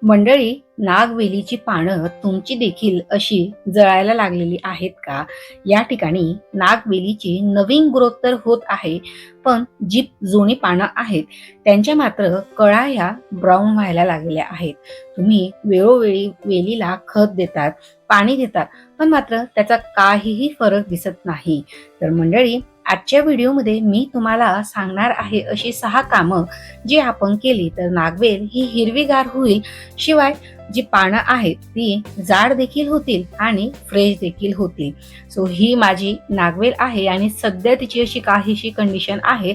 मंडळी, नागवेलीची पानं तुमची देखील अशी जळायला लागलेली आहेत का? या ठिकाणी नागवेलीची नवीन ग्रोथ तर होत आहे, पण जी जुनी पानं आहेत त्यांच्या मात्र कळ्या या ब्राऊन व्हायला लागलेल्या आहेत. तुम्ही वेळोवेळी वेलीला खत देतात, पाणी देतात, पण मात्र त्याचा काहीही फरक दिसत नाही. तर मंडळी, आजच्या व्हिडिओमध्ये मी तुम्हाला सांगणार आहे अशी 6 कामं जी आपण केली तर नागवेल ही हिरवीगार होईल, शिवाय जी पानं आहेत ती जाड देखील होतील आणि फ्रेश देखील होतील. सो ही माझी नागवेल आहे आणि सध्या तिची अशी काहीशी कंडिशन आहे.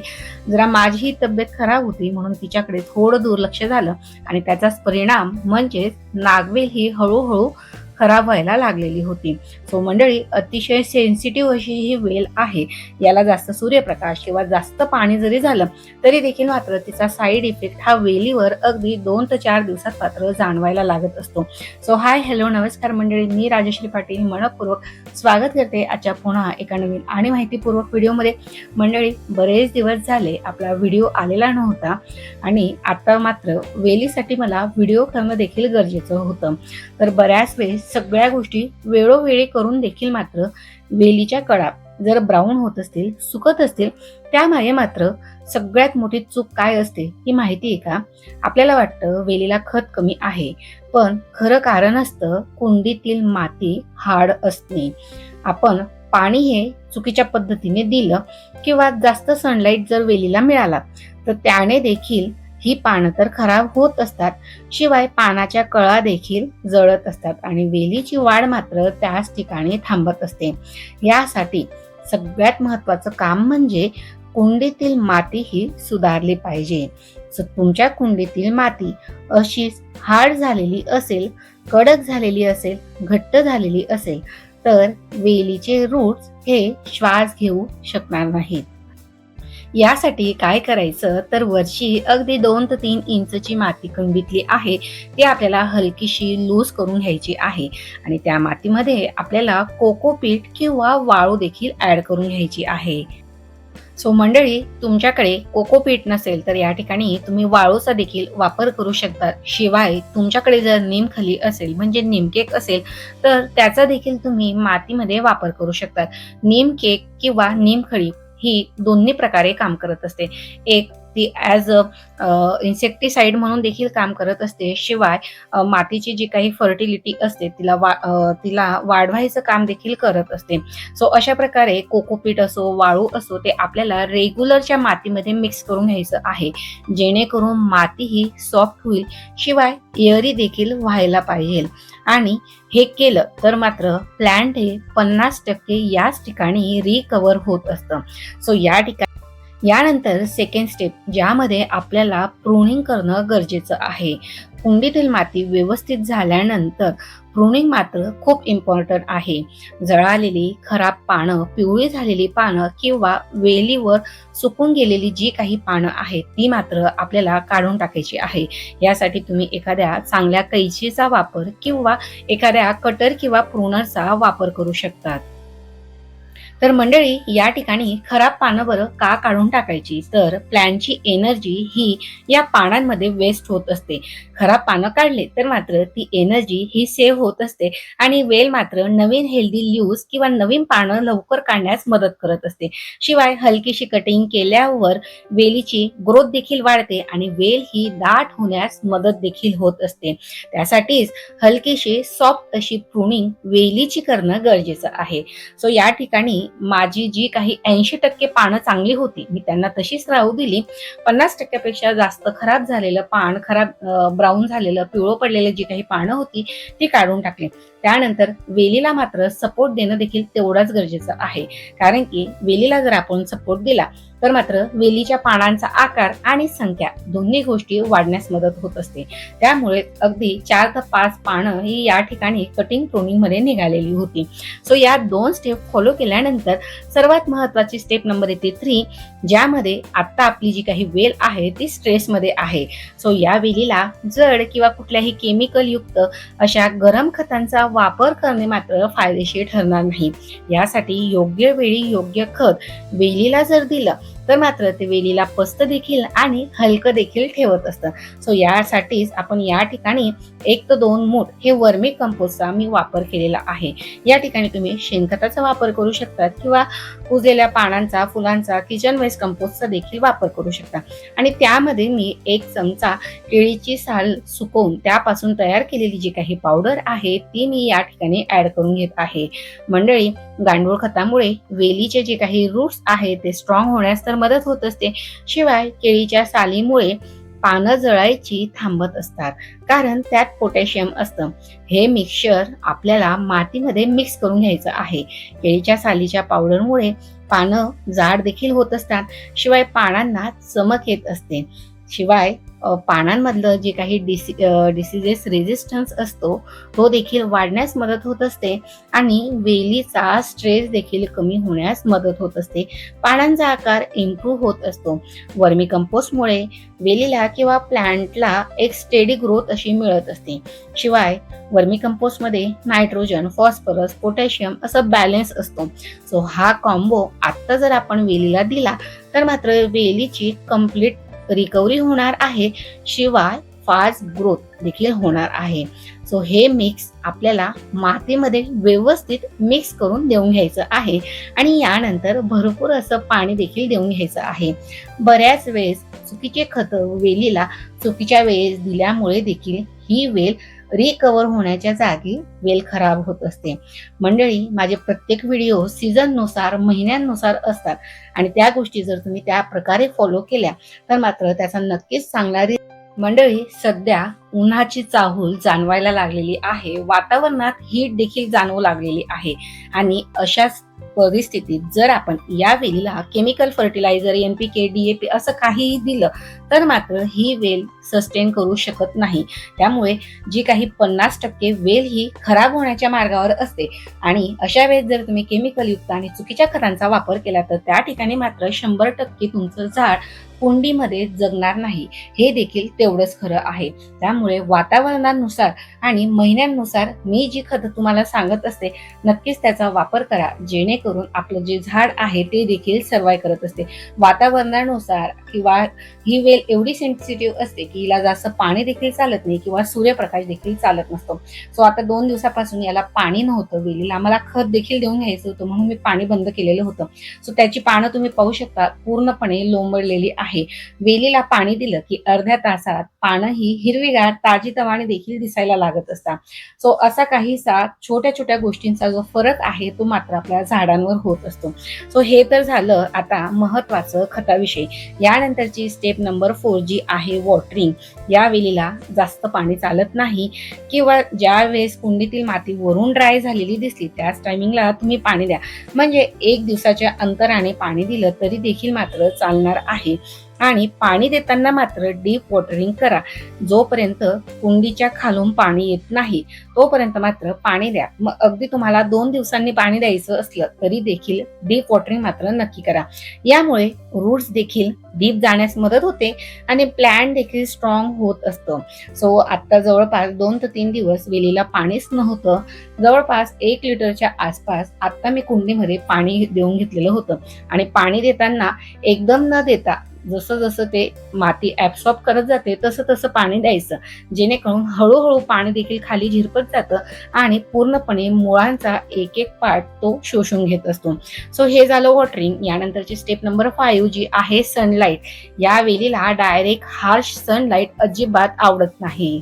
जरा माझी तब्येत खराब होती म्हणून तिच्याकडे थोडं दुर्लक्ष झालं आणि त्याचाच परिणाम म्हणजेच नागवेल ही हळूहळू खराब व्हायला लागलेली होती. सो मंडळी, अतिशय सेन्सिटिव्ह अशी ही वेल आहे. याला जास्त सूर्यप्रकाश किंवा जास्त पाणी जरी झालं तरी देखील मात्र तिचा साईड इफेक्ट हा वेलीवर अगदी 2 ते 4 दिवसात मात्र जाणवायला लागत असतो. सो हाय, हॅलो, नमस्कार मंडळी, मी राजश्री पाटील मनपूर्वक स्वागत करते आजच्या पुन्हा एका नवीन आणि माहितीपूर्वक व्हिडिओमध्ये. मंडळी, बरेच दिवस झाले आपला व्हिडिओ आलेला नव्हता आणि आता मात्र वेलीसाठी मला व्हिडिओ करणं देखील गरजेचं होतं. तर बऱ्याच वेळेस सगळ्या गोष्टी वेळोवेळी करून देखील मात्र वेलीच्या कळा जर ब्राऊन होत असतील, सुकत असतील, त्यामागे मात्र सगळ्यात मोठी चूक काय असते ही माहिती आहे का? आपल्याला वाटतं वेलीला खत कमी आहे, पण खरं कारण असतं कुंडीतील माती हार्ड असणे. आपण पाणी हे चुकीच्या पद्धतीने दिलं किंवा जास्त सनलाईट जर वेलीला मिळाला तर त्याने देखील ही पानं तर खराब होत असतात, शिवाय पानाच्या कळा देखील जळत असतात आणि वेलीची वाढ मात्र त्याच ठिकाणी थांबत असते. यासाठी सगळ्यात महत्वाचं काम म्हणजे कुंडीतील माती ही सुधारली पाहिजे. तुमच्या कुंडीतील माती अशीच हार्ड झालेली असेल, कडक झालेली असेल, घट्ट झालेली असेल तर वेलीचे रूट्स हे श्वास घेऊ शकणार नाहीत. यासाठी काय करायचं तर वरची अगदी 2 ते 3 इंचची माती कुंडीतली आहे ती आपल्याला हलकीशी लूज करून घ्यायची आहे आणि त्या मातीमध्ये आपल्याला कोकोपीट किंवा वाळू देखील ऍड करून घ्यायची आहे. सो मंडळी, तुमच्याकडे कोकोपीट नसेल तर या ठिकाणी तुम्ही वाळूचा देखील वापर करू शकता. शिवाय तुमच्याकडे जर नीमखली असेल म्हणजे निमकेक असेल तर त्याचा देखील तुम्ही मातीमध्ये वापर करू शकता. नीमकेक किंवा निमखळी ही दोन्ही प्रकारे काम करत असते. एक ती ॲज अ इन्सेक्टिसाइड म्हणून देखील काम करत असते, शिवाय मातीची जी काही फर्टिलिटी असते तिला वाढवायचं काम देखील करत असते. सो अशा प्रकारे कोकोपीट असो, वाळू असो, ते आपल्याला रेग्युलरच्या मातीमध्ये मिक्स करून घ्यायचं आहे, जेणेकरून माती ही सॉफ्ट होईल, शिवाय एअरी देखील व्हायला पाहिजे. आणि हे केलं तर मात्र प्लांट हे 50% याच ठिकाणी रिकवर होत असतं. सो यानंतर सेकंड स्टेप ज्यामध्ये आपल्याला प्रूनिंग करणं गरजेचं आहे. कुंडीतील माती व्यवस्थित झाल्यानंतर प्रूनिंग मात्र खूप इम्पॉर्टंट आहे. जळालेली, खराब पानं, पिवळी झालेली पानं किंवा वेलीवर सुकून गेलेली जी काही पानं आहेत ती मात्र आपल्याला काढून टाकायची आहे. यासाठी तुम्ही एखाद्या चांगल्या कैचीचा वापर किंवा एखाद्या कटर किंवा प्रूनरचा वापर करू शकतात. तर मंडळी, या ठिकाणी खराब पानं बरं का काढून टाकायची तर प्लॅन्टची एनर्जी ही या पानांमध्ये वेस्ट होत असते. खराब पानं काढले तर मात्र ती एनर्जी ही सेव्ह होत असते आणि वेल मात्र नवीन हेल्दी लीव्स किंवा नवीन पानं लवकर काढण्यास मदत करत असते. शिवाय हलकीशी कटिंग केल्यावर वेलीची ग्रोथ देखील वाढते आणि वेल ही दाट होण्यास मदत देखील होत असते. त्यासाठीच हलकीशी सॉफ्ट अशी प्रूनिंग वेलीची करणं गरजेचं आहे. सो या ठिकाणी माझी जी काही 80% पानं चांगली होती मी त्यांना तशीच राहू दिली. 50% पेक्षा जास्त खराब झालेलं पान, खराब ब्राऊन झालेलं, पिवळं पडलेलं जी काही पानं होती ती काढून टाकली. त्यानंतर वेलीला मात्र सपोर्ट देणं देखील तेवढाच गरजेचं आहे, कारण की वेलीला जर आपण सपोर्ट दिला तर मात्र वेलीच्या पानांचा आकार आणि संख्या दोन्ही गोष्टी वाढण्यास मदत होत असते. त्यामुळे अगदी 4 ते 5 पानं ही या ठिकाणी कटिंग प्रूनिंग मध्ये निघालेली होती. सो या 2 स्टेप फॉलो केल्यानंतर सर्वात महत्वाची स्टेप नंबर येते 3, ज्यामध्ये आता आपली जी काही वेल आहे ती स्ट्रेस मध्ये आहे. सो या वेलीला जड किंवा कुठल्याही केमिकल युक्त अशा गरम खतांचा वापर करणे मात्र फायदेशीर ठरणार नाही. यासाठी योग्य वेळी योग्य खत वेलीला जर दिलं तर मात्र ते वेलीला पस्त देखील आणि हलकं देखील ठेवत असतं. सो यासाठीच आपण या ठिकाणी 1 ते 2 मूठ हे वर्मी कंपोस्टचा मी वापर केलेला आहे. या ठिकाणी तुम्ही शेणखताचा वापर करू शकता किंवा कुजलेल्या पानांचा, फुलांचा, किचन वेस्ट कंपोस्टचा देखील वापर करू शकता. आणि त्यामध्ये मी 1 चमचा केळीची साल सुकवून त्यापासून तयार केलेली जी काही पावडर आहे ती मी या ठिकाणी ऍड करून घेत आहे. मंडळी, गांडूळ खतामुळे वेलीचे जे काही रूट्स आहेत ते स्ट्रॉंग होण्यास तर मदत होत असते. शिवाय केळीच्या सालीमुळे पानं जळायची थांबत असतात, कारण त्यात पोटॅशियम असतं. हे मिक्सचर आपल्याला मातीमध्ये मिक्स करून घ्यायचं आहे. केळीच्या सालीच्या पावडरमुळे पानं जाड देखील होत असतात. शिवाय पानांना चमक येत असते. शिवाय पानांमधलं जे काही डिसिजेस रेजिस्टन्स असतो तो देखील वाढण्यास मदत होत असते आणि वेलीचा स्ट्रेस देखील कमी होण्यास मदत होत असते. पानांचा आकार इम्प्रूव्ह होत असतो. वर्मी कंपोस्टमुळे वेलीला किंवा प्लांटला एक स्टेडी ग्रोथ अशी मिळत असते. शिवाय वर्मी कंपोस्टमध्ये नायट्रोजन, फॉस्फरस, पोटॅशियम असं बॅलन्स असतो. सो हा कॉम्बो आता जर आपण वेलीला दिला तर मात्र वेलीची कम्प्लीट रिकव्हरी होणार आहे. शिवाय फास्ट ग्रोथ देखील होणार आहे. सो हे मिक्स आपल्याला मातीमध्ये व्यवस्थित मिक्स करून देऊन घ्यायचं आहे आणि यानंतर भरपूर असं पाणी देखील देऊन घ्यायचं आहे. बऱ्याच वेळेस चुकीचे खत वेलीला चुकीच्या वेळेस दिल्यामुळे देखील ही वेल रिकव्हर होण्याच्या जागी वेल खराब होत असते. मंडळी, माझे प्रत्येक व्हिडिओ सीझननुसार, महिन्यांनुसार असतात आणि त्या गोष्टी जर तुम्ही त्या प्रकारे फॉलो केल्या तर मात्र त्याचा नक्कीच चांगला मंडळी, सध्या उन्हाची चाहूल जाणवायला लागलेली आहे. वातावरणात हीट देखील जाणवू लागलेली आहे आणि अशाच परिस्थितीत जर आपण या वेलीला केमिकल फर्टिलायझर, NPK, DAP असं काहीही दिलं तर मात्र ही वेल सस्टेन करू शकत नाही. त्यामुळे जी काही 50% वेल ही खराब होण्याच्या मार्गावर असते आणि अशा वेळेस जर तुम्ही केमिकल युक्त आणि चुकीच्या खतांचा वापर केला तर त्या ठिकाणी मात्र 100% तुमचं झाड कुंडीमध्ये जगणार नाही. हे देखील तेवढंच खरं आहे. त्यामुळे वातावरणानुसार आणि महिन्यांनुसार मी जी खतं तुम्हाला सांगत असते नक्कीच त्याचा वापर करा, जेणेकरून आपलं जे झाड आहे ते देखील सर्वाइव्ह करत असते. वातावरणानुसार किंवा ही वेल एवढी सेन्सिटिव्ह असते की हिला जास्त पाणी देखील चालत नाही किंवा सूर्यप्रकाश देखील चालत नसतो. सो आता 2 दिवसापासून याला पाणी नव्हतं, वेलीला आम्हाला खत देखील देऊन घ्यायचं होतं म्हणून मी पाणी बंद केलेलं होतं. सो त्याची पानं तुम्ही पाहू शकता पूर्णपणे लोंबळलेली आहे. वेलीला पाणी दिलं की अर्ध्या तासात पानं ही हिरवीगार, ताजीतवाणी देखील दिसायला लागत असतात. सो असा काहीसा छोट्या छोट्या गोष्टींचा जो फरक आहे तो मात्र आपल्या झाडांवर होत असतो. सो हे तर झालं आता महत्वाचं खताविषयी. यानंतरची स्टेप नंबर 4 जी आहे वॉटरिंग. या वेलीला जास्त पाणी चालत नाही किंवा ज्या वेळेस कुंडीतील माती वरून ड्राय झालेली दिसली त्याच टायमिंगला तुम्ही पाणी द्या. म्हणजे 1 दिवसाच्या अंतराने पाणी दिलं तरी देखील मात्र चालणार आहे. आणि पाणी देताना मात्र डीप वॉटरिंग करा. जोपर्यंत कुंडीच्या खालून पाणी येत नाही तोपर्यंत मात्र पाणी द्या. मग अगदी तुम्हाला 2 दिवसांनी पाणी द्यायचं असलं तरी देखील डीप वॉटरिंग मात्र नक्की करा. यामुळे रूट्स देखील डीप जाण्यास मदत होते आणि प्लांट देखील स्ट्रॉंग होत असतं. सो आता जवळपास 2 ते 3 दिवस वेलीला पाणीच नव्हतं. जवळपास 1 लिटरच्या आसपास आता मी कुंडीमध्ये पाणी देऊन घेतलेलं होतं आणि पाणी देताना एकदम न देता जसं जसं ते माती ऍब्सॉर्ब करत जाते तसं तसं पाणी द्यायचं, जेणेकरून हळूहळू पाणी देखील खाली झिरपत जातं आणि पूर्णपणे मुळांचा एक एक पार्ट तो शोषून घेत असतो. सो हे झालं वॉटरिंग. यानंतरची स्टेप नंबर 5 जी आहे सनलाईट. या वेलीला डायरेक्ट हार्श सनलाईट अजिबात आवडत नाही.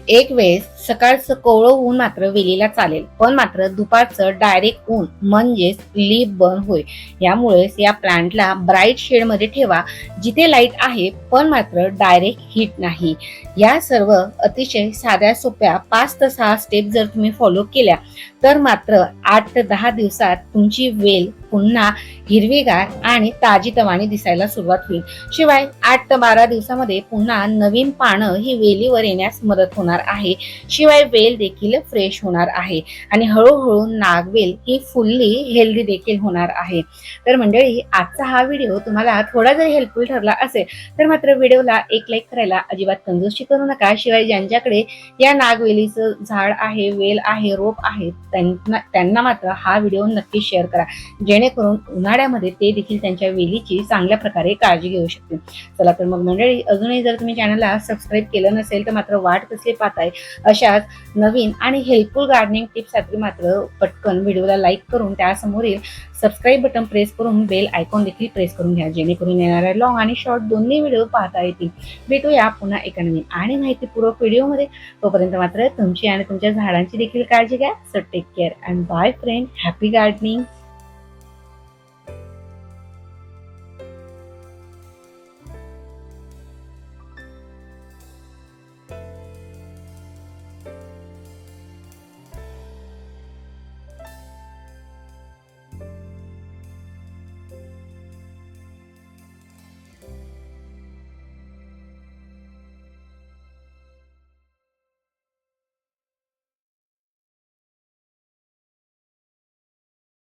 एक वेळेस सकाळचं कोवळं ऊन मात्र वेलीला चालेल, पण मात्र दुपारचं डायरेक्ट ऊन म्हणजेच लीफ बर्न होय. यामुळेच या प्लांटला ब्राईट शेड मध्ये ठेवा, जिथे लाईट आहे पण मात्र डायरेक्ट हीट नाही. या सर्व अतिशय साध्या सोप्या 5 ते 6 स्टेप जर तुम्ही फॉलो केल्या तर मात्र 8 ते 10 दिवसात तुमची वेल पुन्हा हिरवीगार आणि ताजीतवाणी दिसायला सुरुवात होईल. शिवाय 8 ते 12 दिवसामध्ये पुन्हा नवीन पानं ही वेलीवर येण्यास मदत होणार आहे. शिवाय वेल देखील फ्रेश होणार आहे आणि हळूहळू नागवेल ही फुल्ली हेल्दी देखील होणार आहे. तर मंडळी, आजचा हा व्हिडिओ तुम्हाला थोडा जरी हेल्पफुल ठरला असेल तर मात्र व्हिडिओला एक लाईक करायला अजिबात कंजूसी करू नका. शिवाय ज्यांच्याकडे या नागवेलीचं झाड आहे, वेल आहे, रोप आहे त्यांना मात्र हा व्हिडिओ नक्की शेअर करा, जेणे जेणेकरून उन्हाळ्यामध्ये ते देखील त्यांच्या वेलीची चांगल्या प्रकारे काळजी घेऊ शकतील. चला तर मग मंडळी, अजूनही जर तुम्ही चॅनलला सबस्क्राईब केलं नसेल तर मात्र वाट कसली पाहताय, अशाच नवीन आणि हेल्पफुल गार्डनिंग टिप्ससाठी मात्र पटकन व्हिडिओला लाईक करून त्यासमोरील सबस्क्राईब बटन प्रेस करून बेल आयकॉन देखील प्रेस करून घ्या, जेणेकरून येणाऱ्या लॉंग आणि शॉर्ट दोन्ही व्हिडिओ पाहता येतील. भेटूया पुन्हा एका नवीन आणि माहितीपूर्वक व्हिडिओमध्ये. तोपर्यंत मात्र तुमची आणि तुमच्या झाडांची देखील काळजी घ्या. So take care and bye friend. Happy gardening.